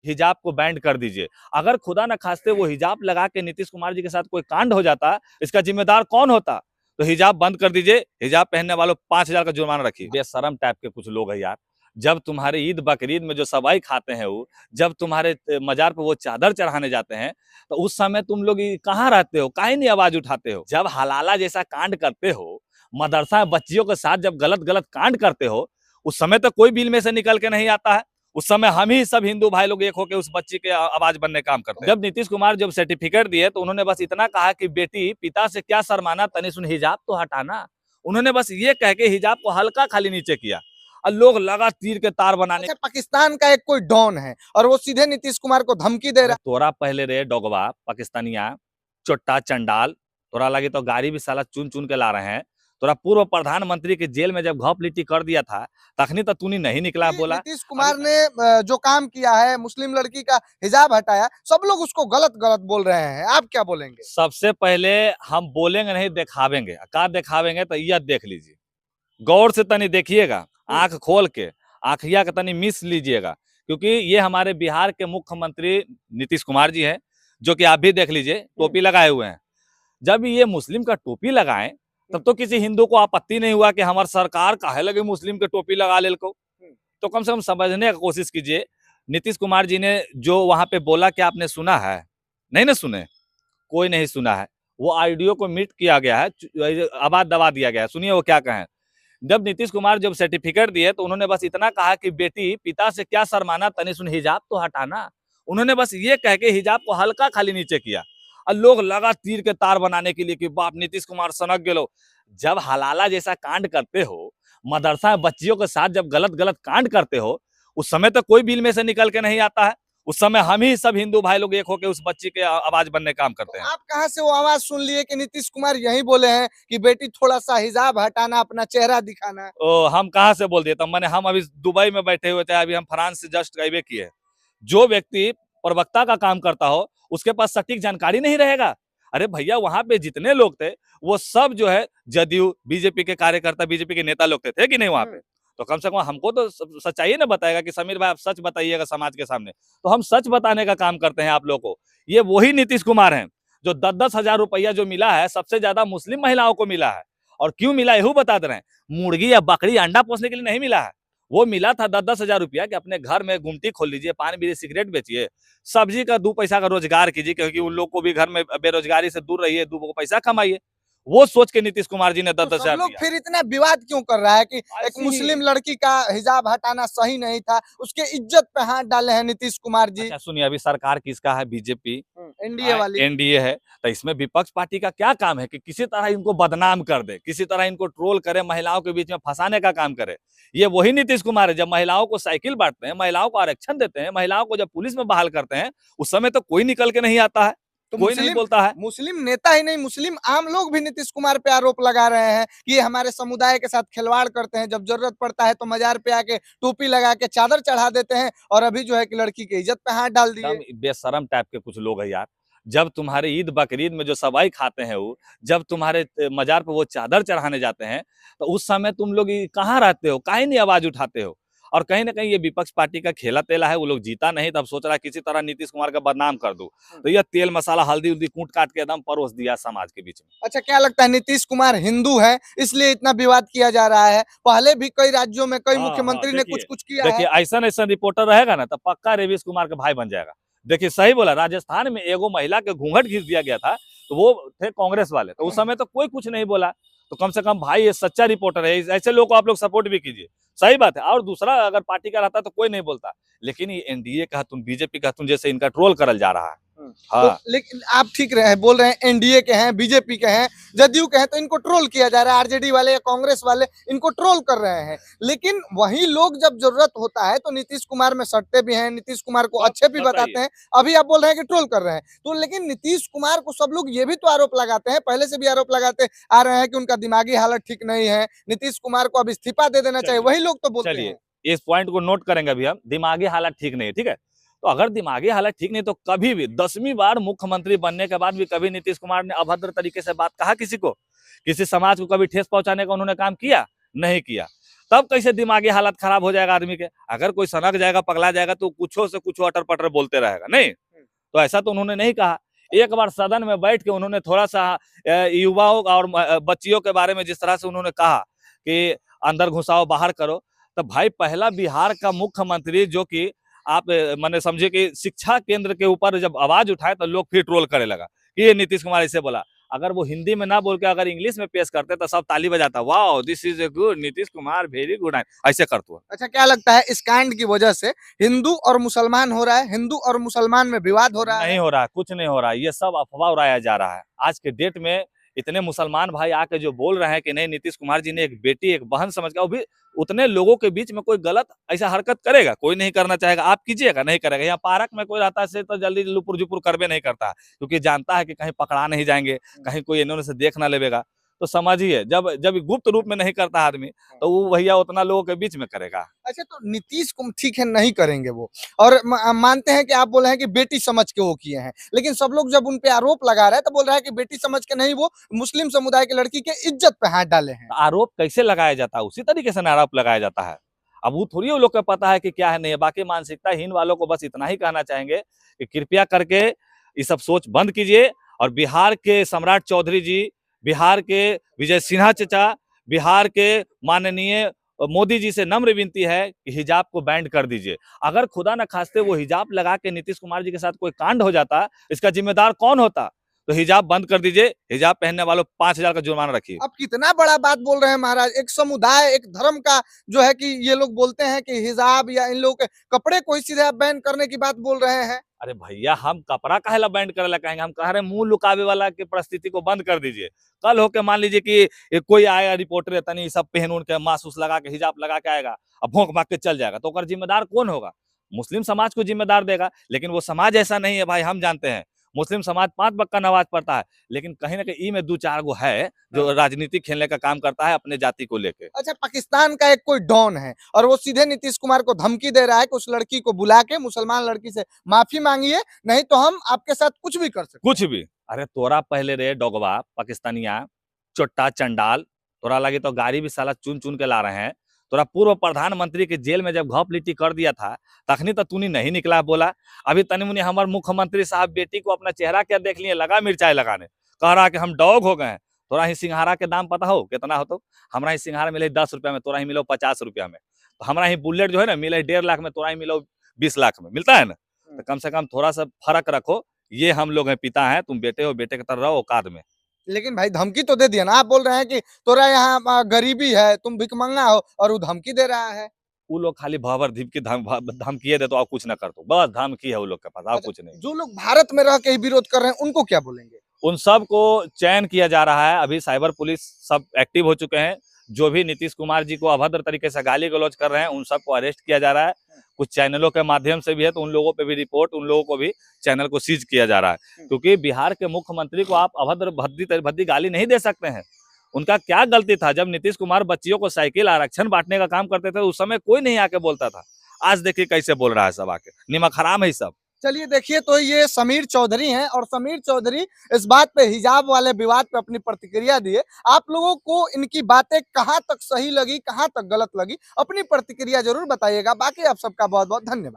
हिजाब को बैंड कर दीजिए। अगर खुदा न खास्ते वो हिजाब लगा के नीतीश कुमार जी के साथ कोई कांड हो जाता, इसका जिम्मेदार कौन होता? तो हिजाब बंद कर दीजिए, हिजाब पहनने वालों 5,000 का जुर्माना रखिए। बेशरम टाइप के कुछ लोग हैं यार। जब तुम्हारे ईद बकरीद में जो सवाई खाते हैं वो, जब तुम्हारे मजार पे वो चादर चढ़ाने जाते हैं, तो उस समय तुम लोग कहाँ रहते हो? काहे नहीं आवाज उठाते हो? जब हलाला जैसा कांड करते हो, मदरसा बच्चियों के साथ जब गलत गलत कांड करते हो, उस समय तो कोई बिल में से निकल के नहीं आता है। उस समय हम ही सब हिंदू भाई लोग एक होकर उस बच्ची के आवाज बनने काम करते हैं। जब नीतीश कुमार जब सर्टिफिकेट दिए तो उन्होंने बस इतना कहा कि बेटी पिता से क्या शर्माना, तनी सुन हिजाब तो हटाना। उन्होंने बस ये कह के हिजाब को हल्का खाली नीचे किया और लोग लगा तीर के तार बनाने। अच्छा, पाकिस्तान का एक कोई डॉन है और वो सीधे नीतीश कुमार को धमकी दे रहा है। तोरा पहले रे डोगवा पाकिस्तानिया चोट्टा चंडाल, तोरा लगे तो गाड़ी भी साला चुन चुन के ला रहे हैं। तोरा पूर्व प्रधानमंत्री के जेल में जब घोप लिट्टी कर दिया था तखनी तो तूनी नहीं निकला बोला। नीतीश कुमार ने जो काम किया है, मुस्लिम लड़की का हिजाब हटाया, सब लोग उसको गलत गलत बोल रहे हैं, आप क्या बोलेंगे? सबसे पहले हम बोलेंगे नहीं, दिखावेंगे। का दिखावेंगे तो यह देख लीजिए, गौर से तनी देखिएगा, आंख खोल के आंखिया का तनी मिस लीजिएगा, क्योंकि ये हमारे बिहार के मुख्यमंत्री नीतीश कुमार जी हैं, जो कि आप भी देख लीजिए टोपी लगाए हुए हैं। जब ये मुस्लिम का टोपी लगाएं तब तो किसी हिंदू को आपत्ति नहीं हुआ कि हमारी सरकार काहे लगे मुस्लिम के टोपी लगा ले को। तो कम से कम समझने का कोशिश कीजिए। नीतीश कुमार जी ने जो वहां पे बोला, क्या आपने सुना है? नहीं ना सुने, कोई नहीं सुना है। वो ऑडियो को म्यूट किया गया है, आवाज दबा दिया गया है। सुनिए वो क्या कहें। जब नीतीश कुमार जब सर्टिफिकेट दिए तो उन्होंने बस इतना कहा कि बेटी पिता से क्या शर्माना, तनी सुन हिजाब तो हटाना। उन्होंने बस ये कह के हिजाब को हल्का खाली नीचे किया और लोग लगा तीर के तार बनाने के लिए कि बाप नीतीश कुमार सनक गेलो। जब हलाला जैसा कांड करते हो, मदरसा बच्चियों के साथ जब गलत गलत कांड करते हो, उस समय तो कोई बिल में से निकल के नहीं आता है। उस समय हम ही सब हिंदू भाई लोग एक होकर उस बच्ची के आवाज बनने काम करते हैं। आप कहाँ से वो आवाज सुन लिए कि नीतीश कुमार यही बोले हैं कि बेटी थोड़ा सा हिजाब हटाना, अपना चेहरा दिखाना? ओ, हम कहाँ से बोल दिए? तब मैंने, हम अभी दुबई में बैठे हुए थे, अभी हम फ्रांस से जस्ट गए किए। जो व्यक्ति प्रवक्ता का काम करता हो उसके पास सटीक जानकारी नहीं रहेगा। अरे भैया, वहां पे जितने लोग थे वो सब जो है जदयू बीजेपी के कार्यकर्ता, बीजेपी के नेता लोग थे कि नहीं वहां पे? तो कम से कम हमको तो सच्चाई ना बताएगा कि समीर भाई आप सच बताइएगा समाज के सामने। तो हम सच बताने का काम करते हैं आप लोग को। ये वही नीतीश कुमार हैं जो 10-10 हजार रुपया जो मिला है, सबसे ज्यादा मुस्लिम महिलाओं को मिला है। और क्यों मिला यही बता दे रहे हैं। मुर्गी या बकरी अंडा पोसने के लिए नहीं मिला है, वो मिला था 10-10 हजार रुपया कि अपने घर में गुमटी खोल लीजिए, पान बीड़ी सिगरेट बेचिए, सब्जी का 2 पैसा का रोजगार कीजिए, क्योंकि उन लोग को भी घर में बेरोजगारी से दूर रहिए, 2 पैसा कमाइए। वो सोच के नीतीश कुमार जी ने 10-10 हजार लोग दिया। फिर इतना विवाद क्यों कर रहा है कि एक ऐसे ही। मुस्लिम लड़की का हिजाब हटाना सही नहीं था, उसके इज्जत पे हाथ डाले हैं नीतीश कुमार जी। अच्छा सुनिए, अभी सरकार किसका है? बीजेपी, एनडीए वाली। एनडीए है। तो इसमें विपक्ष पार्टी का क्या काम है कि किसी तरह इनको बदनाम कर दे, किसी तरह इनको ट्रोल करे, महिलाओं के बीच में फंसाने का काम करे। ये वही नीतीश कुमार है। जब महिलाओं को साइकिल बांटते हैं, महिलाओं को आरक्षण देते हैं, महिलाओं को जब पुलिस में बहाल करते हैं, उस समय तो कोई निकल के नहीं आता है, तो कोई नहीं बोलता है। मुस्लिम नेता ही नहीं, मुस्लिम आम लोग भी नीतीश कुमार पे आरोप लगा रहे हैं कि ये हमारे समुदाय के साथ खिलवाड़ करते हैं, जब जरूरत पड़ता है तो मजार पे आके टोपी लगा के चादर चढ़ा देते हैं, और अभी जो है कि लड़की के इज्जत पे हाथ डाल दिए। एकदम बेशरम टाइप के कुछ लोग हैं यार। जब तुम्हारे ईद बकरीद में जो सवाई खाते हैं वो, जब तुम्हारे मजार पे वो चादर चढ़ाने जाते हैं, तो उस समय तुम लोग कहाँ रहते हो? काहे नहीं आवाज उठाते हो? और कहीं ना कहीं ये विपक्ष पार्टी का खेला तेला है। वो लोग जीता नहीं, तब सोच रहा है किसी तरह नीतीश कुमार का बदनाम कर दूं। तो यह तेल मसाला हल्दी उल्दी कूट काट के एकदम परोस दिया समाज के बीच में। अच्छा, क्या लगता है नीतीश कुमार हिंदू है इसलिए इतना विवाद किया जा रहा है? पहले भी कई राज्यों में कई मुख्यमंत्री ने कुछ कुछ किया है। देखिए, ऐसा रिपोर्टर रहेगा ना तो पक्का रेवीश कुमार का भाई बन जाएगा। देखिए, सही बोला। राजस्थान में एगो महिला के घूंघट घिस दिया गया था, तो वो थे कांग्रेस वाले, तो उस समय तो कोई कुछ नहीं बोला। तो कम से कम भाई ये सच्चा रिपोर्टर है, ऐसे लोग को आप लोग सपोर्ट भी कीजिए। सही बात है। और दूसरा, अगर पार्टी का रहता तो कोई नहीं बोलता, लेकिन ये एनडीए का तुम, बीजेपी का तुम, जैसे इनका ट्रोल करल जा रहा है। हाँ। तो लेकिन आप ठीक रहे बोल रहे हैं, एनडीए के हैं, बीजेपी के हैं, जदयू के हैं, तो इनको ट्रोल किया जा रहा है। आरजेडी वाले या कांग्रेस वाले इनको ट्रोल कर रहे हैं, लेकिन वही लोग जब जरूरत होता है तो नीतीश कुमार में सटते भी हैं, नीतीश कुमार को अच्छे भी बताते हैं। अभी आप बोल रहे हैं कि ट्रोल कर रहे हैं, तो लेकिन नीतीश कुमार को सब लोग ये भी तो आरोप लगाते हैं, पहले से भी आरोप लगाते आ रहे हैं कि उनका दिमागी हालत ठीक नहीं है, नीतीश कुमार को अब इस्तीफा दे देना चाहिए। वही लोग तो बोलते हैं। इस पॉइंट को नोट करेंगे अभी हम। दिमागी हालत ठीक नहीं है, ठीक है। तो अगर दिमागी हालत ठीक नहीं तो कभी भी 10वीं बार मुख्यमंत्री बनने के बाद भी कभी नीतीश कुमार ने अभद्र तरीके से बात कहा किसी को? किसी समाज को कभी ठेस पहुंचाने का उन्होंने काम किया? नहीं किया। तब कैसे दिमागी हालत खराब हो जाएगा आदमी के। अगर कोई सनक जाएगा, पगला जाएगा तो कुछो से कुछ अटर पटर बोलते रहेगा, नहीं। तो ऐसा तो उन्होंने नहीं कहा। एक बार सदन में बैठ के उन्होंने थोड़ा सा युवाओं और बच्चियों के बारे में जिस तरह से उन्होंने कहा कि अंदर घुसाओ बाहर करो, तो भाई पहला बिहार का मुख्यमंत्री जो कि आप मैंने समझे कि शिक्षा केंद्र के ऊपर जब आवाज उठाए तो लोग फिर ट्रोल करे लगा कि ये नीतीश कुमार ऐसे बोला। अगर वो हिंदी में ना बोल के अगर इंग्लिश में पेश करते तो सब ताली बजाता, wow this is a good Nitish Kumar, very good, ऐसे करते। अच्छा, क्या लगता है इस कांड की वजह से हिंदू और मुसलमान हो रहा है, हिंदू और मुसलमान में विवाद हो रहा है? नहीं हो रहा, कुछ नहीं हो रहा, ये सब अफवाह उड़ाया जा रहा है। आज के डेट में इतने मुसलमान भाई आके जो बोल रहे हैं कि नहीं नीतीश कुमार जी ने एक बेटी एक बहन समझ के, वो भी उतने लोगों के बीच में कोई गलत ऐसा हरकत करेगा? कोई नहीं करना चाहेगा, आप कीजिएगा, नहीं करेगा। यहाँ पार्क में कोई रहता है तो जल्दी लुपुर जुपुर करबे नहीं करता, क्योंकि जानता है कि कहीं पकड़ा नहीं जाएंगे, कहीं कोई इन्होंने से देख ना लेगा। तो समझिए जब जब गुप्त रूप में नहीं करता आदमी, तो वो भैया उतना लोगों के बीच में करेगा। अच्छा, तो नीतीश को ठीक है नहीं करेंगे वो, और मानते हैं कि आप बोल रहे हैं कि बेटी समझ के वो किए हैं, लेकिन सब लोग जब उन पे आरोप लगा रहे हैं तो बोल रहा है कि बेटी समझ के नहीं, वो मुस्लिम समुदाय की लड़की के इज्जत पे हाथ डाले हैं। आरोप कैसे लगाया जाता है, उसी तरीके से आरोप लगाया जाता है। अब वो थोड़ी वो लोग को पता है कि क्या है नहीं है। बाकी मानसिकताहीन वालों को बस इतना ही कहना चाहेंगे कि कृपया करके ये सब सोच बंद कीजिए। और बिहार के सम्राट चौधरी जी, बिहार के विजय सिन्हा चचा, बिहार के माननीय मोदी जी से नम्र विनती है कि हिजाब को बैंड कर दीजिए। अगर खुदा न खास्ते वो हिजाब लगा के नीतीश कुमार जी के साथ कोई कांड हो जाता, इसका जिम्मेदार कौन होता? तो हिजाब बंद कर दीजिए, हिजाब पहनने वालों 5,000 का जुर्माना रखिए। अब कितना बड़ा बात बोल रहे हैं महाराज, एक समुदाय एक धर्म का जो है कि ये लोग बोलते हैं कि हिजाब या इन लोगों के कपड़े को ही सीधे बैन करने की बात बोल रहे हैं। अरे भैया हम कपड़ा काहे ला बैंड करे ला कहेंगे? हम कह रहे हैं मुंह लुकावे वाला की परिस्थिति को बंद कर दीजिए। कल होके मान लीजिए कि कोई आएगा रिपोर्टर तनी सब पहन उन के मास्क उस लगा के हिजाब लगा के आएगा, अब भोंक भाग के चल जाएगा, तो ओकर जिम्मेदार कौन होगा? मुस्लिम समाज को जिम्मेदार देगा। लेकिन वो समाज ऐसा नहीं है भाई, हम जानते हैं मुस्लिम समाज 5 वक्त का नमाज पढ़ता है, लेकिन कहीं ना कहीं में 2-4 गो है जो राजनीति खेलने का काम करता है अपने जाति को लेके। अच्छा, पाकिस्तान का एक कोई डॉन है और वो सीधे नीतीश कुमार को धमकी दे रहा है कि उस लड़की को बुला के मुसलमान लड़की से माफी मांगिए, नहीं तो हम आपके साथ कुछ भी कर सकते हैं। कुछ भी। अरे तोरा पहले रे डोगवा पाकिस्तानिया चोट्टा चंडाल, तोरा लगे तो गाड़ी भी साला चुन चुन के ला रहे हैं। तोरा पूर्व प्रधानमंत्री के जेल में जब घोप लिट्टी कर दिया था, तखनी तो तूनी नहीं निकला बोला। अभी तनी मुनी हमारे मुख्यमंत्री साहब बेटी को अपना चेहरा क्या देख लिए, लगा मिर्चाई लगाने, कह रहा कि हम डॉग हो गए हैं। तोरा ही सिंघारा के दाम पता हो कितना हो? तो हमारा ही सिंघारा मिले 10 रुपया में, तोरा ही मिलो 50 रुपया में। तो हमारा ही बुलेट जो है ना मिले 1.5 लाख में, तोरा ही मिलो 20 लाख में, मिलता है ना। तो कम से कम थोड़ा सा फर्क रखो। ये हम लोग हैं, पिता हैं, तुम बेटे हो, बेटे की तरह रहो औकात में। लेकिन भाई धमकी तो दे दिया ना, आप बोल रहे हैं कि तोरा यहाँ गरीबी है, तुम भिखमंगा हो, और वो धमकी दे रहा है। वो लोग खाली भंवर धमकी धमकिए दे तो और कुछ ना कर दो, बस धमकी है वो लोग के पास, और अच्छा, कुछ नहीं। जो लोग भारत में रह के ही विरोध कर रहे हैं उनको क्या बोलेंगे? उन सब को चयन किया जा रहा है। अभी साइबर पुलिस सब एक्टिव हो चुके हैं। जो भी नीतीश कुमार जी को अभद्र तरीके से गाली गलौज कर रहे हैं उन सबको अरेस्ट किया जा रहा है। कुछ चैनलों के माध्यम से भी है, तो उन लोगों पे भी रिपोर्ट, उन लोगों को भी चैनल को सीज किया जा रहा है। क्योंकि बिहार के मुख्यमंत्री को आप अभद्र भद्दी गाली नहीं दे सकते हैं। उनका क्या गलती था? जब नीतीश कुमार बच्चियों को साइकिल आरक्षण बांटने का काम करते थे उस समय कोई नहीं आके बोलता था। आज देखिए कैसे बोल रहा है सब आके, निमक हराम है सब। चलिए देखिए, तो ये समीर चौधरी हैं और समीर चौधरी इस बात पे हिजाब वाले विवाद पे अपनी प्रतिक्रिया दिए। आप लोगों को इनकी बातें कहाँ तक सही लगी, कहाँ तक गलत लगी, अपनी प्रतिक्रिया जरूर बताइएगा। बाकी आप सबका बहुत बहुत धन्यवाद।